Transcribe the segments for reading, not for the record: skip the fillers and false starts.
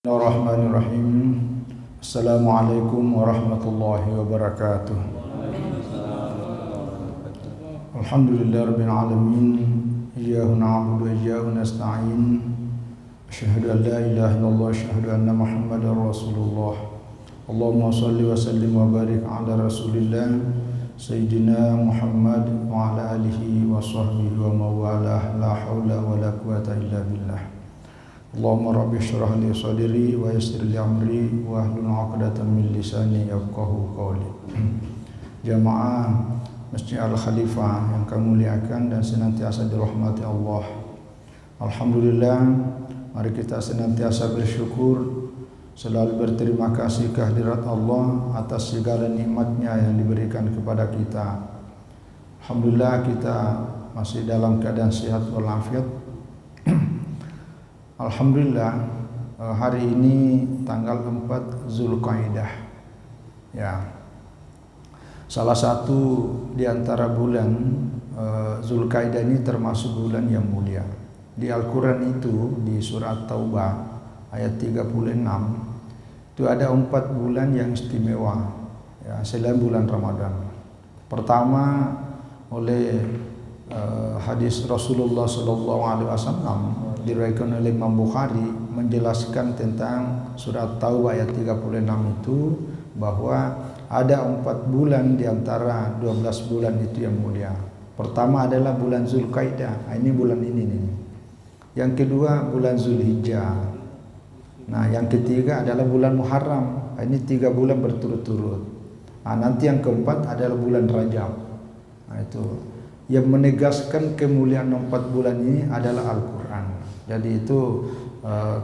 Bismillahirrahmanirrahim. Assalamualaikum warahmatullahi wabarakatuh. Alhamdulillahirabbil alamin. Iyyahu na'budu wa iyyahu nasta'in. Asyhadu an la ilaha illallah wa asyhadu anna Muhammadar Rasulullah. Allahumma shalli wa sallim wa barik ala Rasulillah Sayyidina Muhammad wa ala alihi wa sahbihi wa mawalah. La haula wa la quwata illa billah. Allahumma rabbi syrah li sadri wa yassir li amri wa hlul 'uqdatam min lisani yafqahu qawli. Jamaah Masjid Al-Khalifah yang kami muliakan dan senantiasa dirahmati Allah. Alhamdulillah, mari kita senantiasa bersyukur, selalu berterima kasih kehadirat Allah atas segala nikmatnya yang diberikan kepada kita. Alhamdulillah kita masih dalam keadaan sehat walafiat. Alhamdulillah, hari ini tanggal 4 Zulqaidah. Ya. Salah satu di antara bulan Zulqaidah ini termasuk bulan yang mulia. Di Al-Qur'an itu di surat Taubah ayat 36 itu ada 4 bulan yang istimewa ya, selain bulan Ramadan. Pertama oleh hadis Rasulullah SAW diriwayatkan oleh Imam Bukhari menjelaskan tentang surat Taubah ayat 36 itu bahwa ada 4 bulan di antara 12 bulan itu yang mulia. Pertama adalah bulan Zulqaidah. Ini bulan ini nih. Yang kedua bulan Zulhijjah. Nah, yang ketiga adalah bulan Muharram. Ini 3 bulan berturut-turut. Nah, nanti yang keempat adalah bulan Rajab. Nah, itu yang menegaskan kemuliaan 4 bulan ini adalah Al-Qur'an. Jadi itu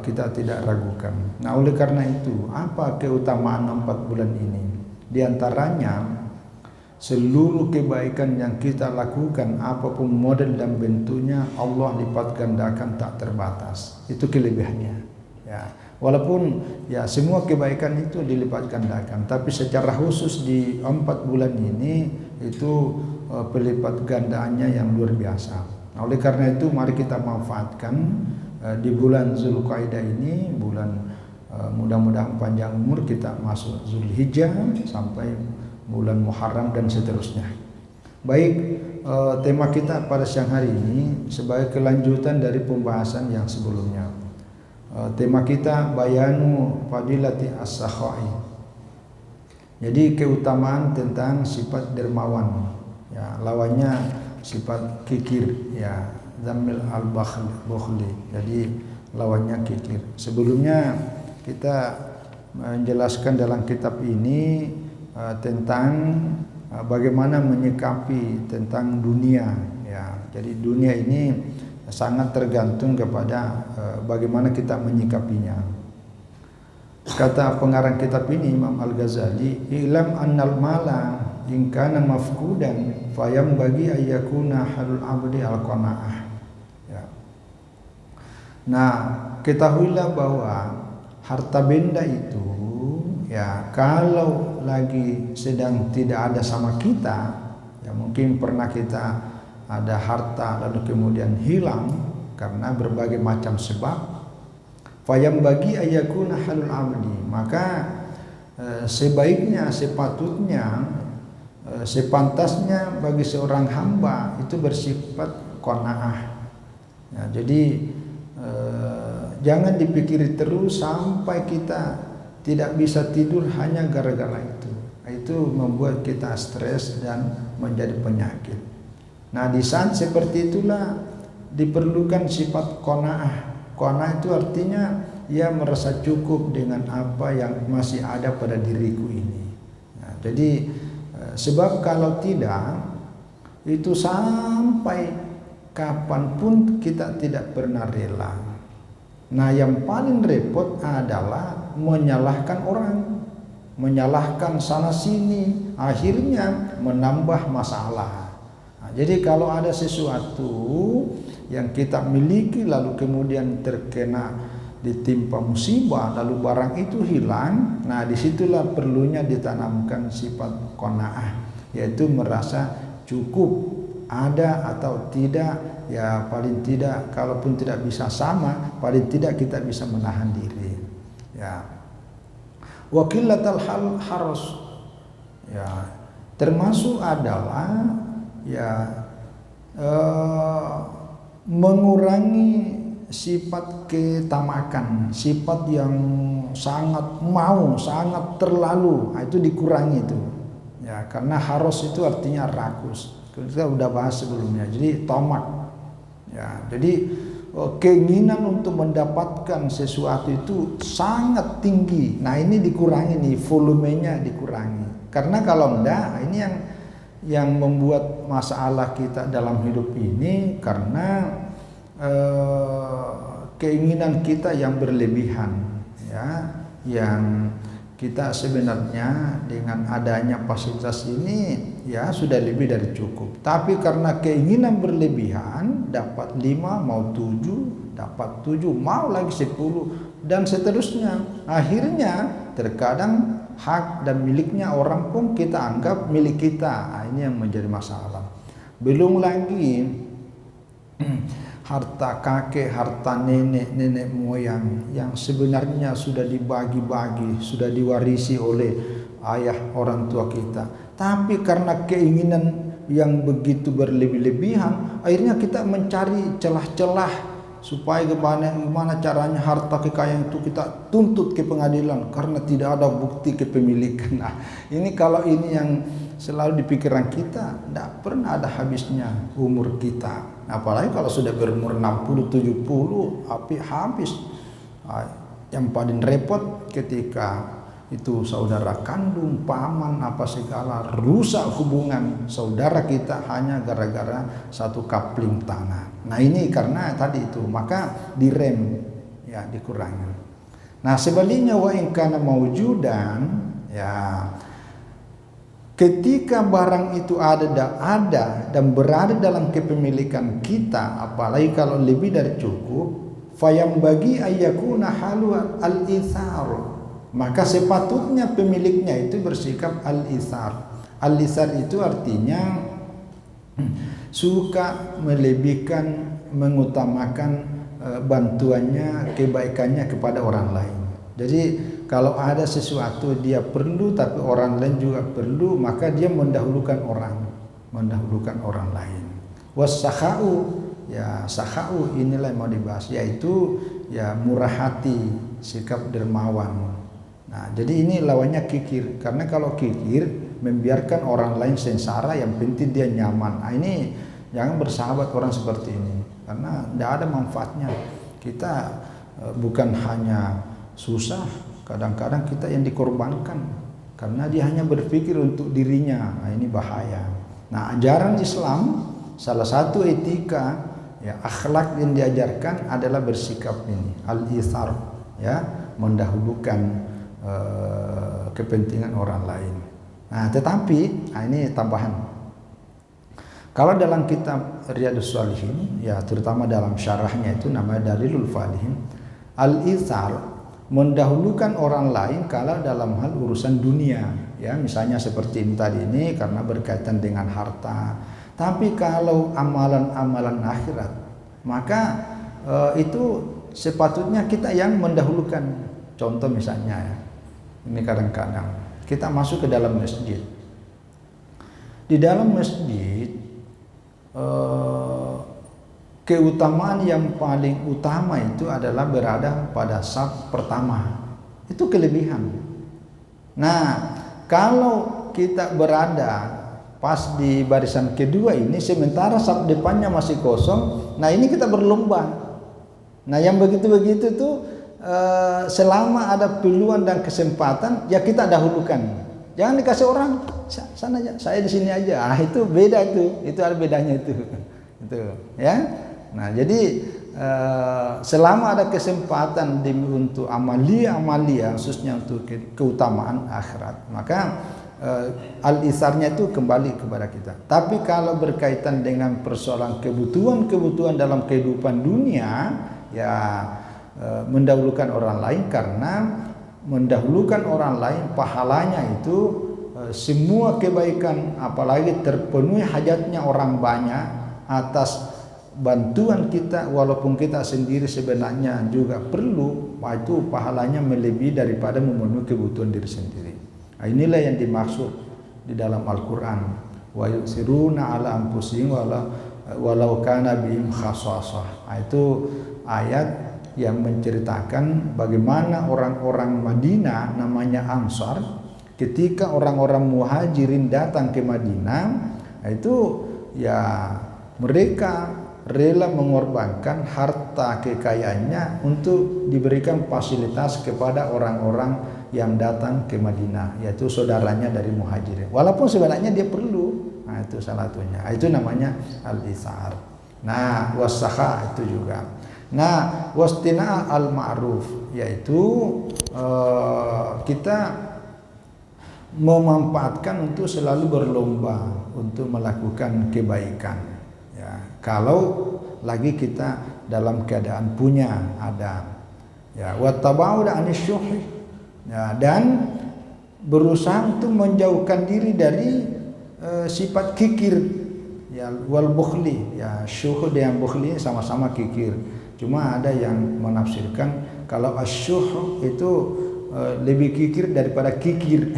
kita tidak ragukan. Nah, oleh karena itu, apa keutamaan 4 bulan ini? Di antaranya seluruh kebaikan yang kita lakukan, apapun model dan bentuknya, Allah lipat gandakan tak terbatas. Itu kelebihannya. Ya, walaupun ya semua kebaikan itu dilipat gandakan, tapi secara khusus di 4 bulan ini itu pelipat gandaannya yang luar biasa. Nah, oleh karena itu mari kita manfaatkan di bulan Zulqaidah ini, bulan mudah-mudahan panjang umur, kita masuk Zulhijjah sampai bulan Muharram dan seterusnya. Baik, tema kita pada siang hari ini sebagai kelanjutan dari pembahasan yang sebelumnya. Tema kita bayanu fadilati as-sakha'i. Jadi keutamaan tentang sifat dermawan. Ya, lawannya sifat kikir, ya, zammil al-bukhli. Jadi lawannya kikir. Sebelumnya kita menjelaskan dalam kitab ini tentang bagaimana menyikapi tentang dunia, ya. Jadi dunia ini sangat tergantung kepada bagaimana kita menyikapinya. Kata pengarang kitab ini Imam Al-Ghazali, "Ilam annal mala in kana mafqudan fayam bagi ayyakuna halul abdi al-qanaah." Ya. Nah, ketahuilah bahwa harta benda itu ya kalau lagi sedang tidak ada sama kita, ya mungkin pernah kita ada harta lalu kemudian hilang karena berbagai macam sebab, fayam bagi ayakuna halul abdi, maka sebaiknya, sepatutnya, sepantasnya bagi seorang hamba itu bersifat qanaah. Ya, jadi jangan dipikiri terus sampai kita tidak bisa tidur hanya gara-gara itu. Itu membuat kita stres dan menjadi penyakit. Nah, di saat seperti itulah diperlukan sifat qanaah. Qanaah itu artinya ia merasa cukup dengan apa yang masih ada pada diriku ini. Nah, jadi sebab kalau tidak, itu sampai kapanpun kita tidak pernah rela. Nah, yang paling repot adalah menyalahkan orang, menyalahkan sana sini, akhirnya menambah masalah. Nah, jadi kalau ada sesuatu yang kita miliki lalu kemudian terkena ditimpa musibah lalu barang itu hilang, nah disitulah perlunya ditanamkan sifat qanaah, yaitu merasa cukup ada atau tidak, ya paling tidak kalaupun tidak bisa sama, paling tidak kita bisa menahan diri. Ya, Ya. Wa qillatal haras. Ya, termasuk adalah ya mengurangi sifat ketamakan, sifat yang sangat mau, sangat terlalu, itu dikurangi itu. Ya, karena haros itu artinya rakus. Kita udah bahas sebelumnya. Jadi tamak. Ya, jadi keinginan untuk mendapatkan sesuatu itu sangat tinggi. Nah, ini dikurangi nih, volumenya dikurangi. Karena kalau enggak, ini yang membuat masalah kita dalam hidup ini karena keinginan kita yang berlebihan, ya, yang kita sebenarnya dengan adanya fasilitas ini ya sudah lebih dari cukup. Tapi karena keinginan berlebihan, dapat 5 mau 7, dapat 7 mau lagi 10 dan seterusnya. Akhirnya terkadang hak dan miliknya orang pun kita anggap milik kita. Nah, ini yang menjadi masalah. Belum lagi harta kakek, harta nenek moyang yang sebenarnya sudah dibagi-bagi, sudah diwarisi oleh ayah orang tua kita. Tapi karena keinginan yang begitu berlebih-lebihan, akhirnya kita mencari celah-celah supaya gimana caranya harta kekayaan itu kita tuntut ke pengadilan karena tidak ada bukti kepemilikan. Nah, ini kalau ini yang selalu di pikiran kita, tidak pernah ada habisnya umur kita. Apalagi kalau sudah berumur 60-70, habis. Yang paling repot ketika itu saudara kandung, paman, apa segala, rusak hubungan saudara kita hanya gara-gara satu kapling tanah. Nah, ini karena tadi itu, maka direm, ya, dikurangi. Nah, sebaliknya wa in kana maujudan, ya, ketika barang itu ada dan berada dalam kepemilikan kita, apalagi kalau lebih dari cukup, fayam bagi ayyakuna halu al-ithar, maka sepatutnya pemiliknya itu bersikap al-ithar. Al-ithar itu artinya suka melebihkan, mengutamakan bantuannya, kebaikannya kepada orang lain. Jadi kalau ada sesuatu dia perlu tapi orang lain juga perlu, maka dia mendahulukan orang lain. Was-sakha'u, ya, sakha'u inilah yang mau dibahas, yaitu ya murah hati, sikap dermawan. Nah, jadi ini lawannya kikir. Karena kalau kikir membiarkan orang lain sengsara, yang penting dia nyaman. Nah, ini jangan bersahabat orang seperti ini, karena tidak ada manfaatnya. Kita bukan hanya susah, kadang-kadang kita yang dikorbankan karena dia hanya berpikir untuk dirinya. Nah, ini bahaya. Nah, ajaran Islam salah satu etika, ya, akhlak yang diajarkan adalah bersikap ini al-ithar, ya, mendahulukan kepentingan orang lain. Nah, tetapi ini tambahan. Kalau dalam kitab Riyadhus Shalihin, ya, terutama dalam syarahnya itu namanya Dalilul Falihin, al-ithar mendahulukan orang lain kalau dalam hal urusan dunia, ya, misalnya seperti ini tadi ini karena berkaitan dengan harta. Tapi kalau amalan-amalan akhirat, maka itu sepatutnya kita yang mendahulukan. Contoh misalnya, ya, ini kadang-kadang kita masuk ke dalam masjid. Di dalam masjid keutamaan yang paling utama itu adalah berada pada saf pertama. Itu kelebihan. Nah, kalau kita berada pas di barisan kedua ini, sementara saf depannya masih kosong, nah ini kita berlomba. Nah, yang begitu-begitu tuh selama ada peluang dan kesempatan, ya kita dahulukan. Jangan dikasih orang sana aja, saya di sini aja. Ah, itu beda itu ada bedanya itu. Itu, ya. Nah, jadi selama ada kesempatan untuk amalia khususnya untuk keutamaan akhirat, maka al-isarnya itu kembali kepada kita. Tapi kalau berkaitan dengan persoalan kebutuhan dalam kehidupan dunia, ya mendahulukan orang lain, karena mendahulukan orang lain pahalanya itu semua kebaikan, apalagi terpenuhi hajatnya orang banyak atas bantuan kita walaupun kita sendiri sebenarnya juga perlu, itu pahalanya melebihi daripada memenuhi kebutuhan diri sendiri. Inilah yang dimaksud di dalam Al-Quran, wa yusiruna ala anfusihim walau kana bihim khasasah. Itu ayat yang menceritakan bagaimana orang-orang Madinah namanya Ansar, ketika orang-orang Muhajirin datang ke Madinah, itu ya mereka rela mengorbankan harta kekayaannya untuk diberikan fasilitas kepada orang-orang yang datang ke Madinah, yaitu saudaranya dari Muhajirin, walaupun sebenarnya dia perlu. Nah, itu salah satunya. Itu namanya al-itsar. Nah, wasakha itu juga. Nah, wastina al-ma'ruf, yaitu kita memanfaatkan untuk selalu berlomba untuk melakukan kebaikan. Ya, kalau lagi kita dalam keadaan punya, ada. Ya, wa tabauda anisyuhi. Ya, dan berusaha untuk menjauhkan diri dari sifat kikir, ya, wal bukhli. Ya, syuh dan bukhli sama-sama kikir. Cuma ada yang menafsirkan kalau asyuh itu lebih kikir daripada kikir.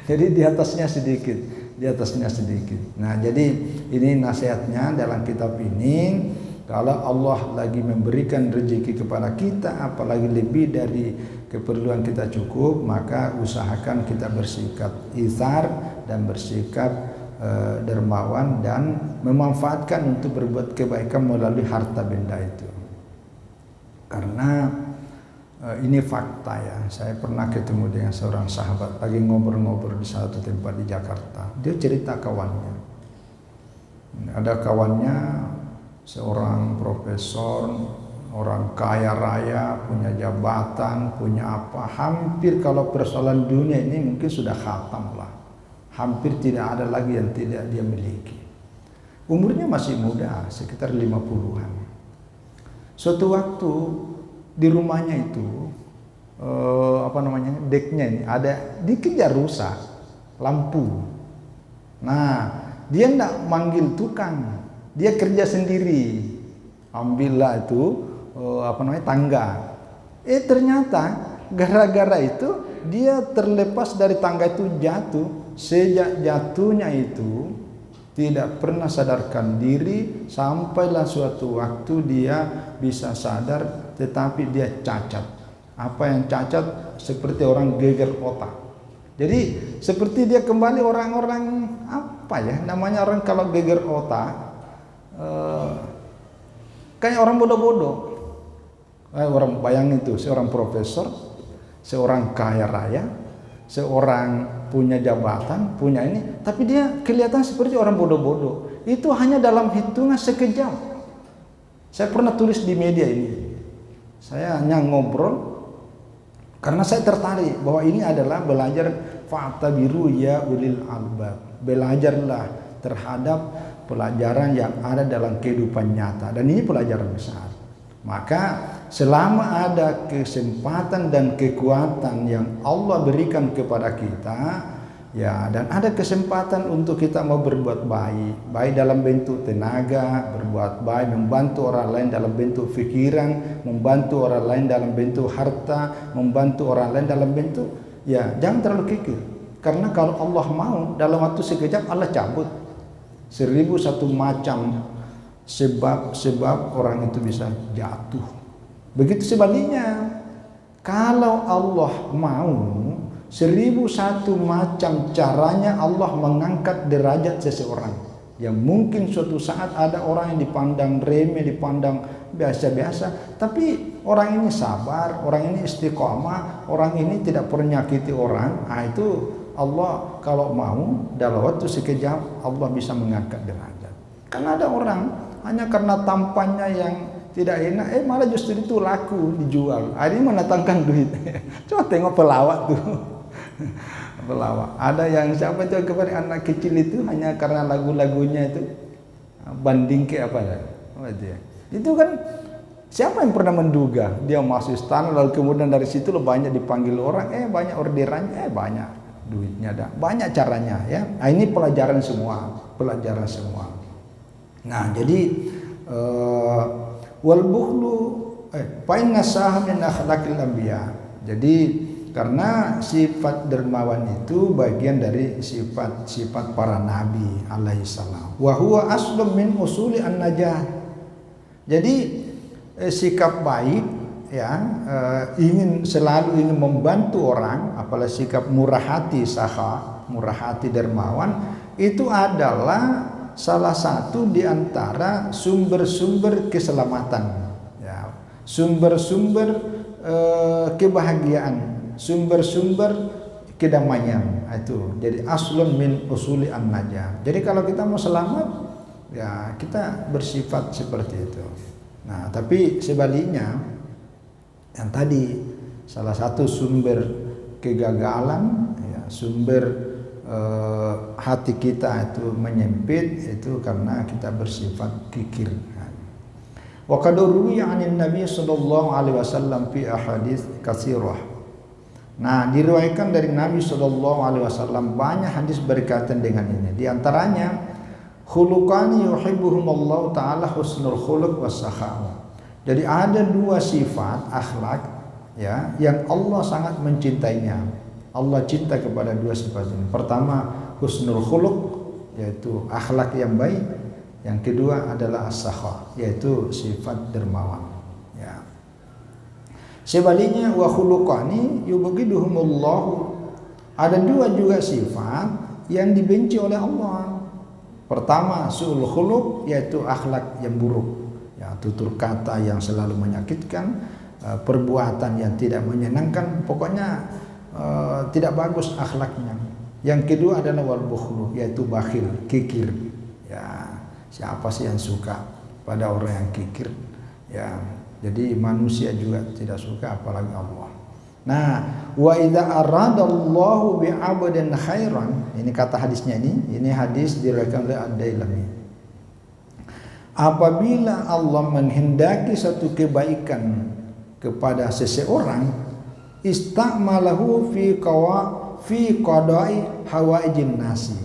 Jadi di atasnya sedikit, di atasnya sedikit. Nah, jadi ini nasihatnya dalam kitab ini. Kalau Allah lagi memberikan rezeki kepada kita, apalagi lebih dari keperluan kita cukup, maka usahakan kita bersikap itsar dan bersikap dermawan dan memanfaatkan untuk berbuat kebaikan melalui harta benda itu. Karena ini fakta ya. Saya pernah ketemu dengan seorang sahabat lagi ngobrol-ngobrol di satu tempat di Jakarta. Dia cerita kawannya. Ada kawannya seorang profesor, orang kaya raya, punya jabatan, punya apa. Hampir kalau persoalan dunia ini mungkin sudah khatam lah. Hampir tidak ada lagi yang tidak dia miliki. Umurnya masih muda, sekitar 50-an. Suatu waktu di rumahnya itu deknya ini ada dikejar rusak lampu. Nah, dia enggak manggil tukang, dia kerja sendiri. Ambillah itu tangga. Ternyata gara-gara itu dia terlepas dari tangga itu, jatuh. Sejak jatuhnya itu tidak pernah sadarkan diri, sampailah suatu waktu dia bisa sadar, tetapi dia cacat. Apa yang cacat? Seperti orang geger otak. Jadi seperti dia kembali orang-orang namanya orang kalau geger otak, kayak orang bodoh-bodoh. Orang bayang itu seorang profesor, seorang kaya raya, seorang punya jabatan, punya ini, tapi dia kelihatan seperti orang bodoh-bodoh. Itu hanya dalam hitungan sekejap. Saya pernah tulis di media ini. Saya hanya ngobrol karena saya tertarik bahwa ini adalah belajar fa'tabiru ya ulil albab. Belajarlah terhadap pelajaran yang ada dalam kehidupan nyata, dan ini pelajaran besar. Maka selama ada kesempatan dan kekuatan yang Allah berikan kepada kita, ya, dan ada kesempatan untuk kita mau berbuat baik dalam bentuk tenaga, berbuat baik, membantu orang lain dalam bentuk pikiran, membantu orang lain dalam bentuk harta, membantu orang lain dalam bentuk, ya, jangan terlalu kikir. Karena kalau Allah mau, dalam waktu sekejap Allah cabut 1001 macam sebab orang itu bisa jatuh. Begitu sebaliknya, kalau Allah mau, 1001 macam caranya Allah mengangkat derajat seseorang. Yang mungkin suatu saat ada orang yang dipandang remeh, dipandang biasa-biasa, tapi orang ini sabar, orang ini istiqomah, orang ini tidak pernah nyakiti orang. Itu Allah kalau mau dalam waktu sekejap Allah bisa mengangkat derajat. Karena ada orang hanya karena tampannya yang tidak enak, malah justru itu laku, dijual. Ini mendatangkan duit. Coba tengok pelawak tuh. Pelawak. Ada yang siapa itu kepada anak kecil itu hanya karena lagu-lagunya itu banding ke apa ya? Itu kan siapa yang pernah menduga dia masuk istana lalu kemudian dari situ banyak dipanggil orang, banyak orderannya, banyak duitnya ada, banyak caranya ya. Ini pelajaran semua. Nah, jadi wal bukhlu fa inna saha min akhlaqil anbiya. Jadi karena sifat dermawan itu bagian dari sifat-sifat para nabi alaihi salam. Wa huwa aslun min usuli an-najah. Jadi sikap baik ya, selalu ingin membantu orang, apalagi sikap murah hati sakha, murah hati dermawan, itu adalah salah satu di antara sumber-sumber keselamatan ya, sumber-sumber kebahagiaan, sumber-sumber kedamaian. Itu jadi aslun min usuli an-najah. Jadi kalau kita mau selamat ya kita bersifat seperti itu. Nah, tapi sebaliknya yang tadi salah satu sumber kegagalan ya, sumber hati kita itu menyempit itu karena kita bersifat kikir. Wa qad ruwiya 'anil Nabi sallallahu alaihi wasallam fi ahadits katsirah. Nah, diriwayatkan dari Nabi sallallahu alaihi wasallam banyak hadis berkaitan dengan ini. Di antaranya khuluqani yuhibbuhumullahu ta'ala husnul khuluq was sakha. Jadi ada dua sifat akhlak ya yang Allah sangat mencintainya. Allah cinta kepada dua sifat ini. Pertama husnul khuluq, yaitu akhlak yang baik. Yang kedua adalah as-sakha, yaitu sifat dermawan ya. Sebaliknya wa khuluqani yubghiduhumullahu, ada dua juga sifat yang dibenci oleh Allah. Pertama su'ul khuluq, yaitu akhlak yang buruk ya, tutur kata yang selalu menyakitkan, perbuatan yang tidak menyenangkan, pokoknya tidak bagus akhlaknya. Yang kedua adalah wal bukhlu, yaitu bakhil, kikir ya. Siapa sih yang suka pada orang yang kikir ya. Jadi manusia juga tidak suka, apalagi Allah. Nah, wa idza aradallahu bi 'abdin khairan, ini kata hadisnya, ini hadis diriwayatkan oleh Ad-Dailami. Apabila Allah menghendaki satu kebaikan kepada seseorang, istamalahu fi qada'i hawaijin nasi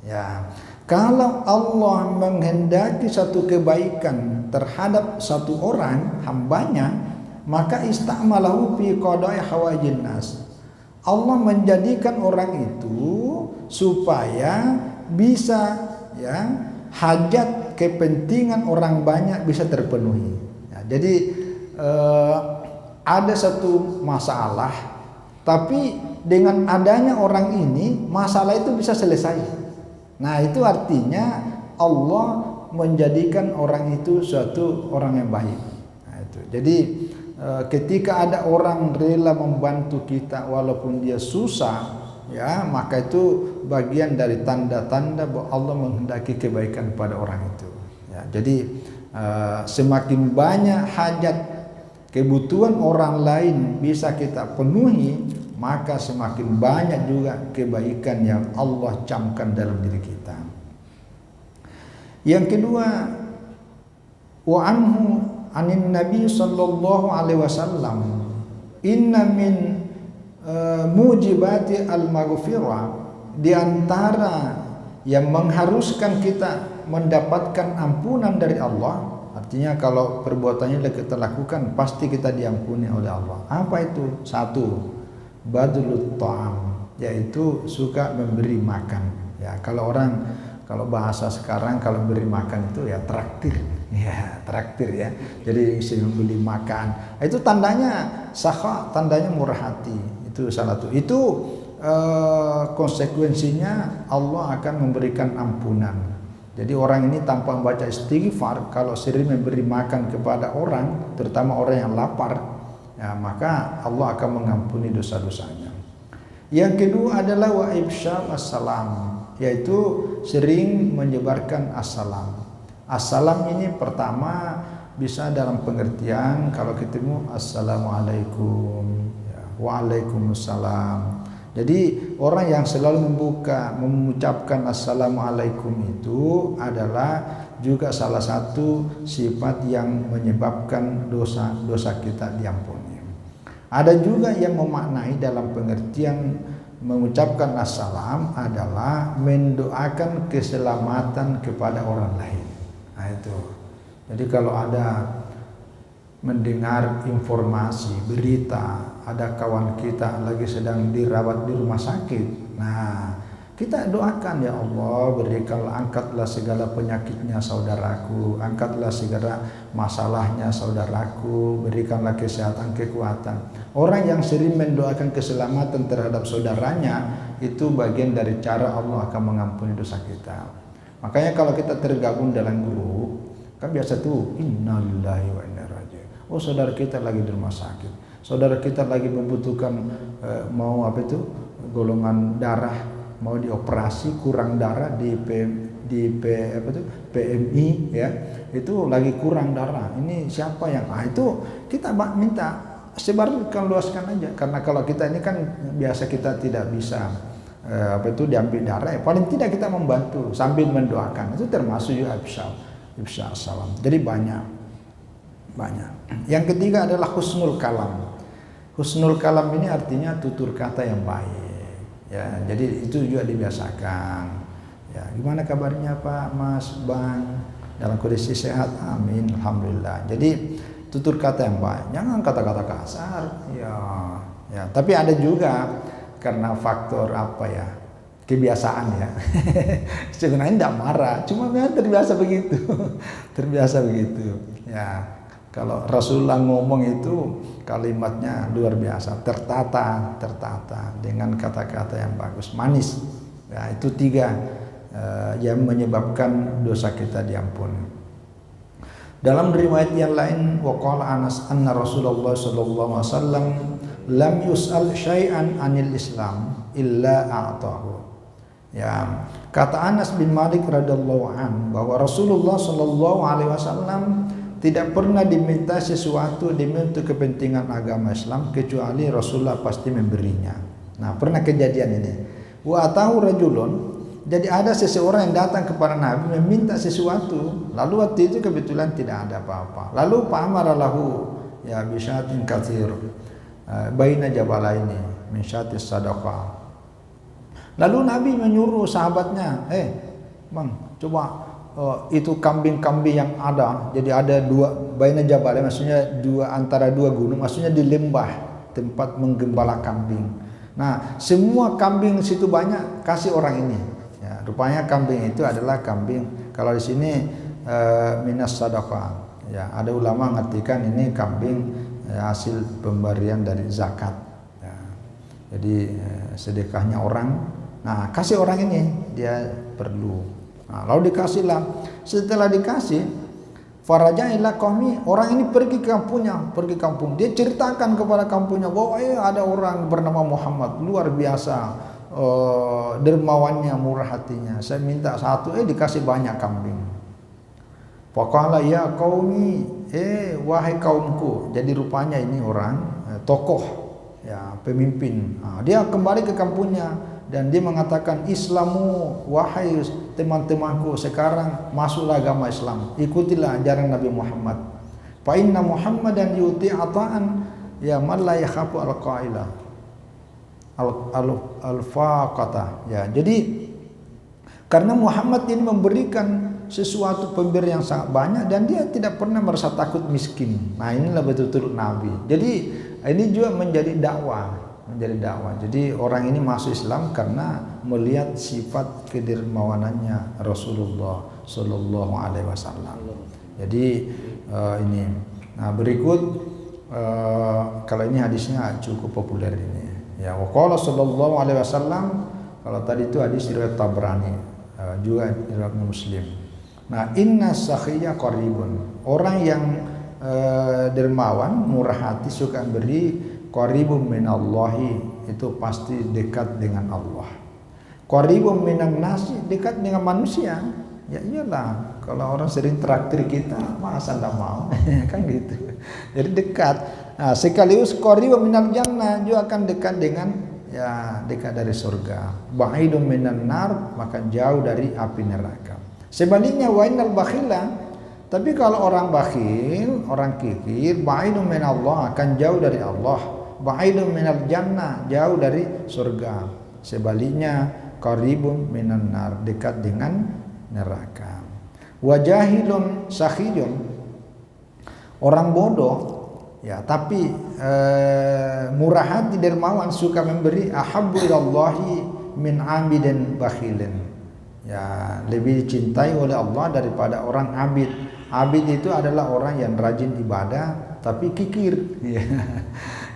ya. Kalau Allah menghendaki satu kebaikan terhadap satu orang hambanya, maka istamalahu fi qada'i hawaijin nas. Allah menjadikan orang itu supaya bisa ya hajat kepentingan orang banyak bisa terpenuhi. Ya, jadi ada satu masalah, tapi dengan adanya orang ini masalah itu bisa selesai. Nah, itu artinya Allah menjadikan orang itu suatu orang yang baik. Nah, itu. Jadi ketika ada orang rela membantu kita walaupun dia susah, ya, maka itu bagian dari tanda-tanda bahwa Allah menghendaki kebaikan pada orang itu. Ya, jadi semakin banyak hajat kebutuhan orang lain bisa kita penuhi, maka semakin banyak juga kebaikan yang Allah camkan dalam diri kita. Yang kedua, wa anhu anin Nabi sallallahu alaihi wasallam, inna min mujibati al-maghfirah, di antara yang mengharuskan kita mendapatkan ampunan dari Allah, artinya kalau perbuatannya kita lakukan pasti kita diampuni oleh Allah. Apa itu? Satu, badlut ta'am, yaitu suka memberi makan ya. Kalau bahasa sekarang kalau beri makan itu ya traktir ya. Jadi bisa membeli makan, itu tandanya sakha, tandanya murah hati. Itu salah satu. Itu konsekuensinya Allah akan memberikan ampunan. Jadi orang ini tanpa membaca istighfar, kalau sering memberi makan kepada orang, terutama orang yang lapar, ya, maka Allah akan mengampuni dosa-dosanya. Yang kedua adalah wa ifsha assalam, yaitu sering menyebarkan assalam. Assalam ini pertama bisa dalam pengertian kalau ketemu assalamualaikum ya, waalaikumsalam. Jadi orang yang selalu mengucapkan assalamualaikum itu adalah juga salah satu sifat yang menyebabkan dosa-dosa kita diampuni. Ada juga yang memaknai dalam pengertian mengucapkan assalam adalah mendoakan keselamatan kepada orang lain. Nah itu. Jadi kalau ada mendengar informasi, berita, ada kawan kita lagi sedang dirawat di rumah sakit, nah kita doakan, ya Allah, berikanlah, angkatlah segala penyakitnya saudaraku, angkatlah segala masalahnya saudaraku, berikanlah kesehatan, kekuatan. Orang yang sering mendoakan keselamatan terhadap saudaranya, itu bagian dari cara Allah akan mengampuni dosa kita. Makanya kalau kita tergabung dalam grup, kan biasa tuh, innalillahi wa inna ilaihi raji'un. Oh, saudara kita lagi di rumah sakit, saudara kita lagi membutuhkan mau apa itu, golongan darah, mau dioperasi, kurang darah di PMI, ya, itu lagi kurang darah. Ini siapa yang itu kita minta sebarkan, luaskan aja. Karena kalau kita ini kan biasa kita tidak bisa diambil darah, ya, paling tidak kita membantu sambil mendoakan, itu termasuk juga ifsha salam. Jadi banyak. Yang ketiga adalah husnul kalam. Husnul kalam ini artinya tutur kata yang baik. Ya, jadi itu juga dibiasakan. Ya, gimana kabarnya Pak, Mas, Bang? Dalam kondisi sehat? Amin, alhamdulillah. Jadi tutur kata yang baik, jangan kata-kata kasar. Ya. Tapi ada juga karena faktor apa ya? Kebiasaan ya. Sebenarnya tidak marah, cuma memang terbiasa begitu. Terbiasa begitu. Ya. Kalau Rasulullah ngomong itu kalimatnya luar biasa, tertata dengan kata-kata yang bagus, manis. Ya, itu tiga yang menyebabkan dosa kita diampuni. Dalam riwayat yang lain, waqala Anas anna Rasulullah sallallahu alaihi wasallam lam yus'al syai'an anil Islam illa a'tahu. Ya, kata Anas bin Malik radhiyallahu an bahwa Rasulullah sallallahu alaihi wasallam tidak pernah diminta sesuatu demi untuk kepentingan agama Islam kecuali Rasulullah pasti memberinya. Nah, pernah kejadian ini. Wa atahu rajulun, jadi ada seseorang yang datang kepada Nabi meminta sesuatu, lalu waktu itu kebetulan tidak ada apa-apa. Lalu fa'amara lahu ya bisyatin katsir baina jabalaini min syatis sadaqah. Lalu Nabi menyuruh sahabatnya, Bang, coba itu kambing-kambing yang ada, jadi ada dua baina jabal, maksudnya antara dua gunung, maksudnya di lembah tempat menggembala kambing. Nah, semua kambing situ banyak, kasih orang ini. Ya, rupanya kambing itu adalah kambing, kalau di sini minas sadaqah. Ya, ada ulama mengartikan ini kambing hasil pemberian dari zakat. Ya, jadi sedekahnya orang. Nah, kasih orang ini, dia perlu. Nah, lalu dikasihlah. Setelah dikasih, faraja ila qaumi, orang ini pergi ke kampung. Dia ceritakan kepada kampungnya bahwa ada orang bernama Muhammad, luar biasa dermawannya, murah hatinya. Saya minta satu, dikasih banyak kambing. Faqala ya qaumi, wahai kaumku. Jadi rupanya ini orang tokoh, ya, pemimpin. Nah, dia kembali ke kampungnya. Dan dia mengatakan, Islamu, wahai teman-temanku, sekarang masuklah agama Islam, ikutilah ajaran Nabi Muhammad. Fa inna Muhammadan yuti ata'an ya man la yakhafu al-qailah al-faqata. Ya, jadi karena Muhammad ini memberikan sesuatu pemberian yang sangat banyak dan dia tidak pernah merasa takut miskin. Nah, inilah betul-betul Nabi. Jadi ini juga menjadi dakwah. Jadi orang ini masuk Islam karena melihat sifat kedermawanannya Rasulullah Sallallahu Alaihi Wasallam. Jadi ini. Nah, berikut kalau ini hadisnya cukup populer ini. Ya, waqala Sallallahu Alaihi Wasallam. Kalau tadi itu hadis riwayat Tabrani, juga riwayat Muslim. Nah, inna sakhiyya qaribun. Orang yang dermawan, murah hati, suka beri, qaribun minallahi, itu pasti dekat dengan Allah. Qaribun minan nasi, dekat dengan manusia. Ya iyalah, kalau orang sering traktir kita, masa enggak mau? Kan gitu. Jadi dekat. Nah, sekaligus qaribun minal jannah, juga akan dekat dengan, ya, dekat dari surga. Ba'idun minan nar, maka jauh dari api neraka. Sebaliknya wa innal bakhila, tapi kalau orang bakhil, orang kikir, ba'idun minallah, akan jauh dari Allah. Ba'idun minal jannah, jauh dari surga. Sebaliknya qaribun minan nar, dekat dengan neraka. Wajahilun sakhiyun, orang bodoh ya, tapi murah hati, dermawan, suka memberi, ahabbu ilallahi min amidin bakhilin. Ya, lebih dicintai oleh Allah daripada orang abid. Abid itu adalah orang yang rajin ibadah tapi kikir. Ya.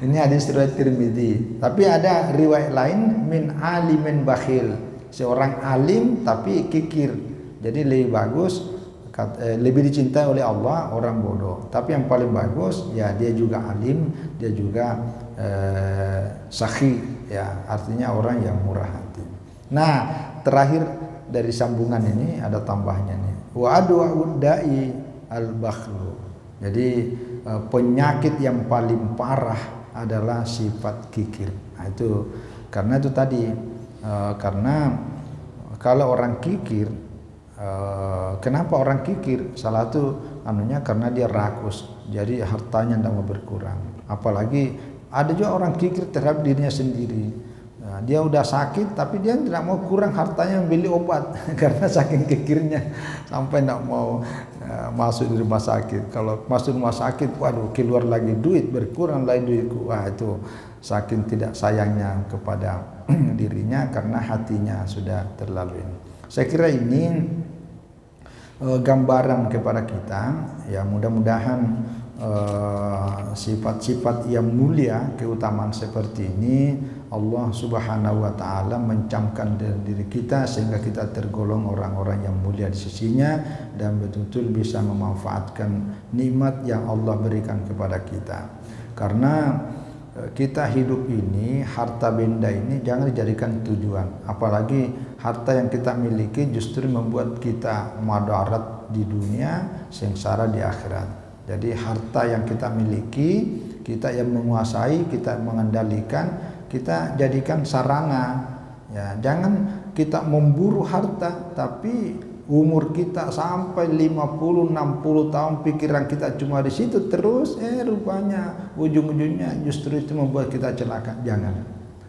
Ini hadis riwayat Tirmidzi. Tapi ada riwayat lain min alimin bakhil, seorang alim tapi kikir. Jadi lebih bagus, lebih dicintai oleh Allah orang bodoh. Tapi yang paling bagus ya dia juga alim, dia juga sakhi, ya artinya orang yang murah hati. Nah, terakhir dari sambungan ini ada tambahnya nih. Wa adwa'ud da'i al-bakhlu. Jadi penyakit yang paling parah adalah sifat kikir. Nah, itu karena itu tadi karena kalau orang kikir, kenapa orang kikir? Salah satu anunya karena dia rakus, jadi hartanya tidak mau berkurang. Apalagi ada juga orang kikir terhadap dirinya sendiri. Nah, dia udah sakit tapi dia tidak mau kurang hartanya membeli obat karena saking kikirnya sampai tidak mau masuk di rumah sakit. Kalau masuk rumah sakit, waduh, keluar lagi duit, berkurang lagi duitku. Wah, itu saking tidak sayangnya kepada dirinya karena hatinya sudah terlalu ini. Saya kira ini gambaran kepada kita, ya mudah-mudahan sifat-sifat yang mulia, keutamaan seperti ini Allah Subhanahu wa taala mencamkan dari diri kita sehingga kita tergolong orang-orang yang mulia di sisinya dan betul-betul bisa memanfaatkan nikmat yang Allah berikan kepada kita. Karena kita hidup ini, harta benda ini jangan dijadikan tujuan. Apalagi harta yang kita miliki justru membuat kita madarat di dunia, sengsara di akhirat. Jadi harta yang kita miliki, kita yang menguasai, kita mengendalikan, kita jadikan sarana. Ya, jangan kita memburu harta tapi umur kita sampai 50-60 tahun pikiran kita cuma di situ terus, rupanya ujung-ujungnya justru itu membuat kita celaka. Jangan.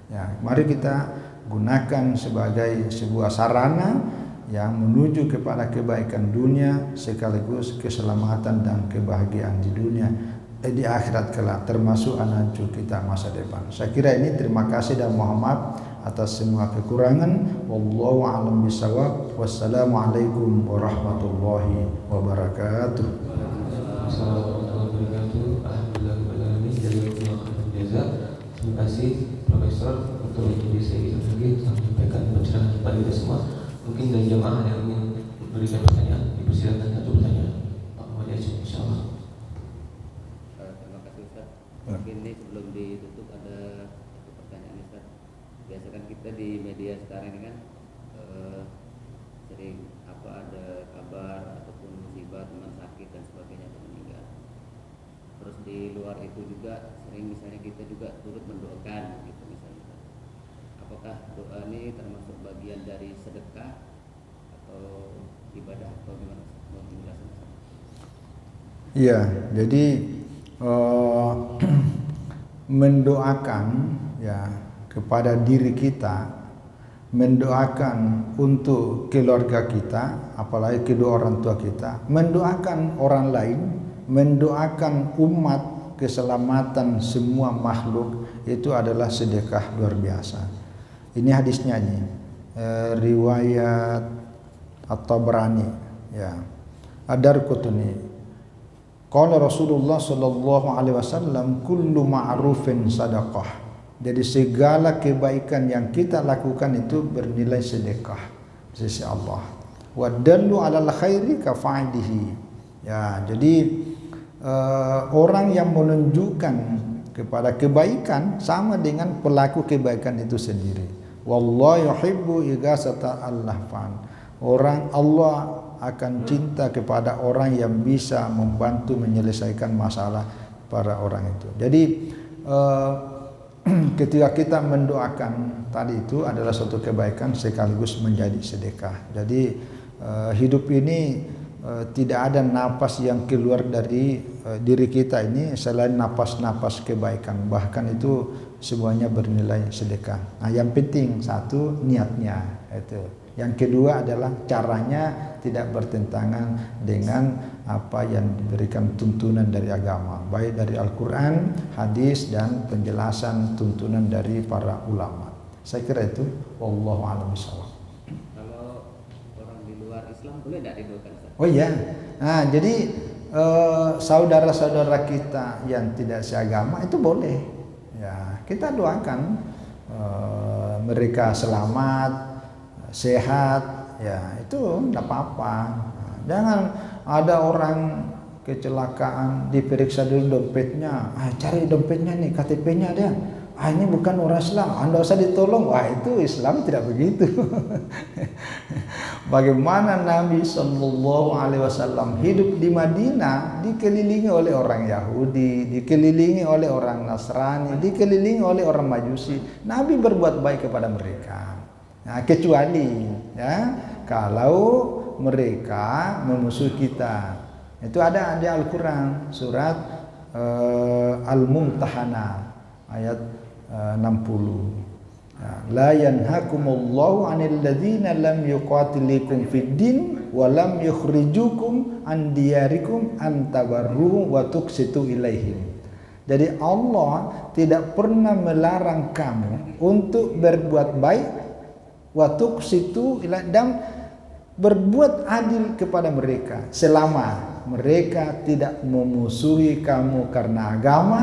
Ya, mari kita gunakan sebagai sebuah sarana yang menuju kepada kebaikan dunia sekaligus keselamatan dan kebahagiaan di dunia, di akhirat kelak, termasuk anak cucu kita masa depan. Saya kira ini. Terima kasih dan mohon maaf atas semua kekurangan. Wallahu a'lam bishawab. Wassalamualaikum warahmatullahi wabarakatuh. Terima kasih Profesor untuk menjadi saya sampaikan pencerahan kepada kita semua. Mungkin dari jemaah yang ingin memberikan pertanyaan, dipersilakan satu pertanyaan. Pak Muhammad, insyaallah. Terima kasih Ustaz. Mungkin ini sebelum ditutup ada satu pertanyaan Ustaz. Biasa kan kita di media sekarang ini kan sering ada kabar ataupun musibah teman sakit dan sebagainya atau meninggal. Terus di luar itu juga sering misalnya kita juga turut mendoakan gitu misalnya. Apakah doa ini termasuk bagian dari sedekah atau ibadah atau gimana? Mau penjelasan? Iya, jadi mendoakan ya kepada diri kita, mendoakan untuk keluarga kita, apalagi kedua orang tua kita, mendoakan orang lain, mendoakan umat, keselamatan semua makhluk, itu adalah sedekah luar biasa. Ini hadisnya nih, riwayat At-Tabrani, ya, Ad-Darqutni. Qala Rasulullah sallallahu alaihi wasallam, kullu ma'rufin sadaqah. Jadi segala kebaikan yang kita lakukan itu bernilai sedekah di sisi Allah. Wa dallu 'alal khairi ka fa'ilihi. Ya, jadi orang yang menunjukkan kepada kebaikan sama dengan pelaku kebaikan itu sendiri. Wallahu yuhibbu ighasata al-lahfan. Orang Allah akan cinta kepada orang yang bisa membantu menyelesaikan masalah para orang itu. Jadi ketika kita mendoakan tadi itu adalah suatu kebaikan sekaligus menjadi sedekah. Jadi hidup ini tidak ada napas yang keluar dari diri kita ini selain napas-napas kebaikan. Bahkan itu semuanya bernilai sedekah. Nah, yang penting satu niatnya itu. Yang kedua adalah caranya tidak bertentangan dengan apa yang diberikan tuntunan dari agama, baik dari Al-Quran, hadis, dan penjelasan tuntunan dari para ulama. Saya kira itu. Wallahu a'lam bishawab. Kalau orang di luar Islam boleh tidak didoakan, Ustaz? Oh iya. Nah, jadi saudara-saudara kita yang tidak seagama itu boleh. Ya, kita doakan mereka selamat, sehat, ya itu tidak apa-apa. Jangan ada orang kecelakaan diperiksa dulu dompetnya, cari dompetnya nih, KTP-nya ada. Ini bukan orang Islam, Anda usah ditolong. Wah, itu Islam tidak begitu. Bagaimana Nabi SAW hidup di Madinah, dikelilingi oleh orang Yahudi, dikelilingi oleh orang Nasrani, dikelilingi oleh orang Majusi. Nabi berbuat baik kepada mereka. Nah, kecuali ya kalau mereka memusuhi kita. Itu ada di Al-Quran surat Al-Mumtahanah ayat 60. La yanhakumullahu 'anil ladzina lam yuqatilikum fid din wa lam yukhrijukum an diyarikum an tabarruhum wa tuqsitu ilaihim. Jadi Allah tidak pernah melarang kamu untuk berbuat baik wa tuqsitu ilaihim, dan berbuat adil kepada mereka selama mereka tidak memusuhi kamu karena agama.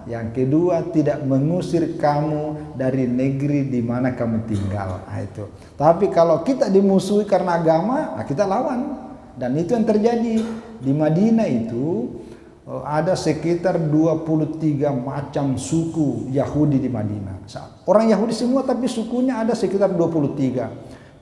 Yang kedua, tidak mengusir kamu dari negeri di mana kamu tinggal. Nah, itu. Tapi kalau kita dimusuhi karena agama, kita lawan. Dan itu yang terjadi di Madinah itu. Ada sekitar 23 macam suku Yahudi di Madinah. Orang Yahudi semua, tapi sukunya ada sekitar 23.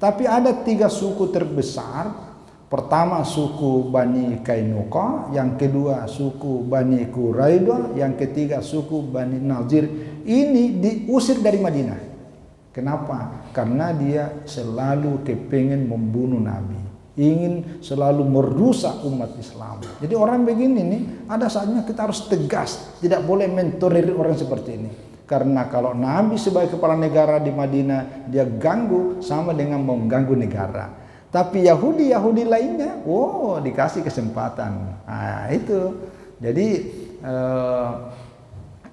Tapi ada 3 suku terbesar. Pertama suku Bani Kainuqa, yang kedua suku Bani Quraidah, yang ketiga suku Bani Nazir. Ini diusir dari Madinah. Kenapa? Karena dia selalu kepingin membunuh Nabi, ingin selalu merusak umat Islam. Jadi orang begini nih, ada saatnya kita harus tegas, tidak boleh mentolerir orang seperti ini. Karena kalau Nabi sebagai kepala negara di Madinah, dia ganggu sama dengan mengganggu negara. Tapi Yahudi lainnya, dikasih kesempatan. Nah, itu. Jadi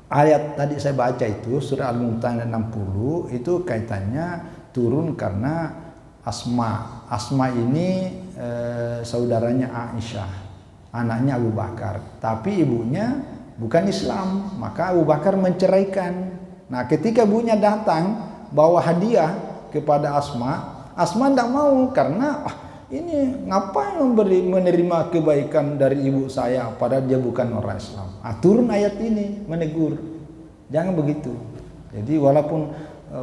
ayat tadi saya baca itu surah Al-Mumtahanah 60 itu kaitannya turun karena Asma. Asma ini saudaranya Aisyah, anaknya Abu Bakar. Tapi ibunya bukan Islam, maka Abu Bakar menceraikan. Nah, ketika ibunya datang bawa hadiah kepada Asma, Asma tidak mau karena ini ngapain menerima kebaikan dari ibu saya padahal dia bukan orang Islam. Turun ayat ini menegur, jangan begitu. Jadi walaupun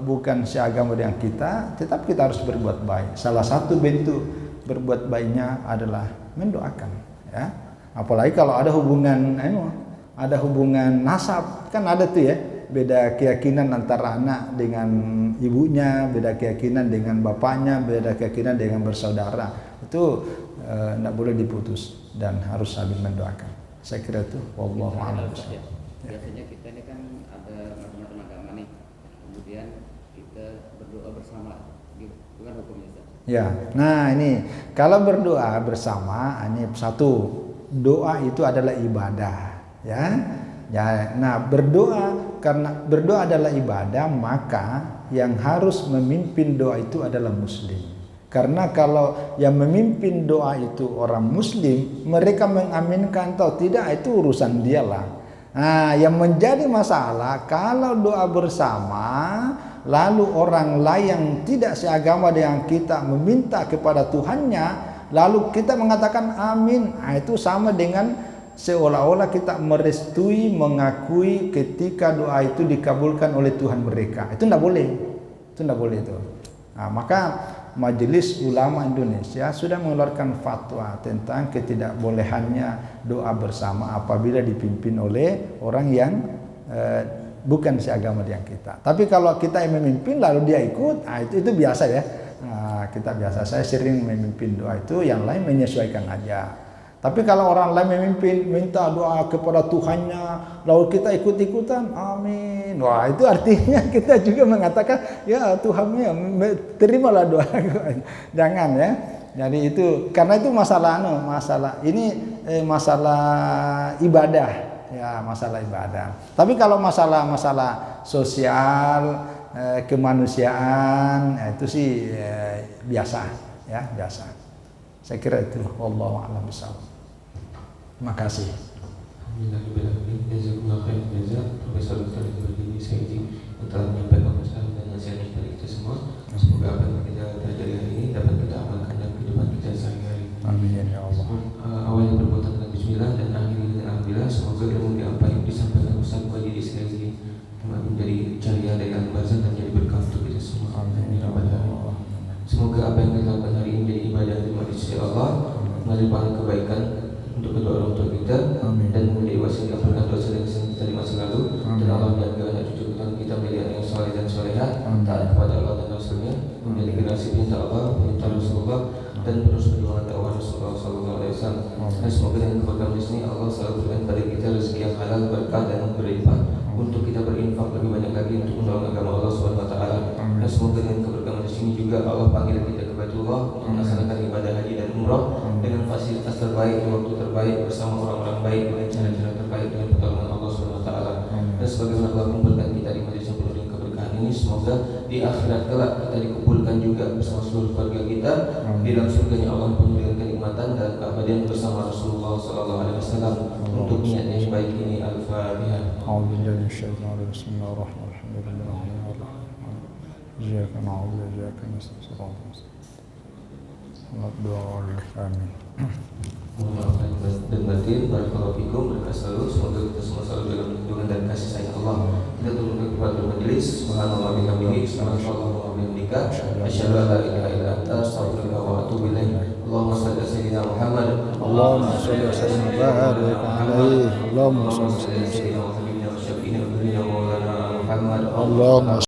bukan seagama dengan kita, tetap kita harus berbuat baik. Salah satu bentuk berbuat baiknya adalah mendoakan, ya. Apalagi kalau ada hubungan nasab, kan ada tuh ya, beda keyakinan antara anak dengan ibunya, beda keyakinan dengan bapaknya, beda keyakinan dengan bersaudara. Itu tidak boleh diputus dan harus saling mendoakan. Saya kira itu. Wallahu a'lam. Biasanya kita ini kan ada macam-macam agama nih, kemudian kita berdoa bersama, bukan hukumnya, Ustaz? Ya, nah ini kalau berdoa bersama, ini satu, doa itu adalah ibadah, ya. Ya, nah karena berdoa adalah ibadah, maka yang harus memimpin doa itu adalah muslim. Karena kalau yang memimpin doa itu orang muslim, mereka mengaminkan atau tidak itu urusan dialah. Nah, yang menjadi masalah kalau doa bersama lalu orang lain yang tidak seagama dengan kita meminta kepada Tuhannya, lalu kita mengatakan amin. Nah, itu sama dengan seolah-olah kita merestui, mengakui ketika doa itu dikabulkan oleh Tuhan mereka. Itu tidak boleh. Itu tidak boleh itu. Nah, maka Majelis Ulama Indonesia sudah mengeluarkan fatwa tentang ketidakbolehannya doa bersama apabila dipimpin oleh orang yang bukan seagama dengan kita. Tapi kalau kita yang memimpin lalu dia ikut, nah itu biasa ya. Nah, kita biasa. Saya sering memimpin doa itu, yang lain menyesuaikan aja. Tapi kalau orang lain memimpin minta doa kepada Tuhannya, lalu kita ikut-ikutan, amin. Wah, itu artinya kita juga mengatakan, ya Tuhannya terimalah doa. Jangan ya. Jadi itu karena itu masalah ibadah, ya masalah ibadah. Tapi kalau masalah sosial, kemanusiaan, itu sih biasa, ya biasa. Saya kira itu. Wallahu a'lam bishawab. Terima kasih. Alhamdulillah, jazakumullah khairan jazak Profesor Dr. Ibrahim Saidi yang telah menyampaikan masalah dan nasihat kepada kita semua. Semoga apa yang kita pelajari hari ini dapat kita amalkan dalam kehidupan kita sehari-hari. Amin ya Allah. Awalnya berbuatan dengan Bismillah dan akhirnya dengan Alhamdulillah. Semoga ilmu apa yang disampaikan Ustaz Wajidi sekali lagi menjadi cahaya dari al-bazar dan jadi berkah untuk kita semua. Amin ya Allah. Semoga apa yang kita lakukan hari ini menjadi ibadah di sisi Allah, melimpahkan kebaikan untuk kedua orang tua kita. Amin. Dan menjadi wasilah ampunkan dosa dan kesalahan kita di masa lalu. Amin. Dan Allah menjaga anak cucu kita menjadi anak yang saleh dan salehah, taat kepada Allah dan Rasulnya, menjadi generasi perintah Allah, perintah Rasulullah, dan terus perjuangan dakwah Rasulullah SAW. Dan semoga dengan keberkahan di sini Allah selalu berikan pada kita rezeki yang halal, berkah dan berlimpah untuk kita berinfak lebih banyak lagi untuk menolong agama Allah Subhanahu Wa Taala. Dan semoga dengan keberkahan di sini juga Allah panggil kita ke Baitullah untuk melaksanakan ibadah haji dan umrah dengan fasilitas terbaik, waktu terbaik bersama orang-orang baik dengan cara-cara terbaik dengan pertolongan Allah Subhanahu Wa Taala. Dan sebagaimana Allah kumpulkan kita di majelis yang penuh dengan keberkahan ini, semoga di akhirat kelak kita dikumpulkan juga bersama seluruh keluarga kita di dalam surganya Allah penuh dengan kenikmatan dan keabadian bersama Rasulullah Sallallahu Alaihi Wasallam. Untuk niat yang baik ini, Al-Fatihah. Iyyaka na'budu wa iyyaka nasta'in. Amin. Mohon maaf dan batin, barakallahu fikum, berkah selalu. Semoga kita semua selalu dalam lindungan dan kasih sayang Allah. Kita turunkan kepada majelis. Subhanallah wa bihamdihi, subhanallah wa bihamdika, asyhadu an la ilaha illa anta, astaghfiruka wa atubu ilaik. Allahumma shalli ala sayyidina Muhammad. Allahumma shalli ala sayyidina barik alaihi. Allahumma shalli ala sayyidina Muhammad. Allahumma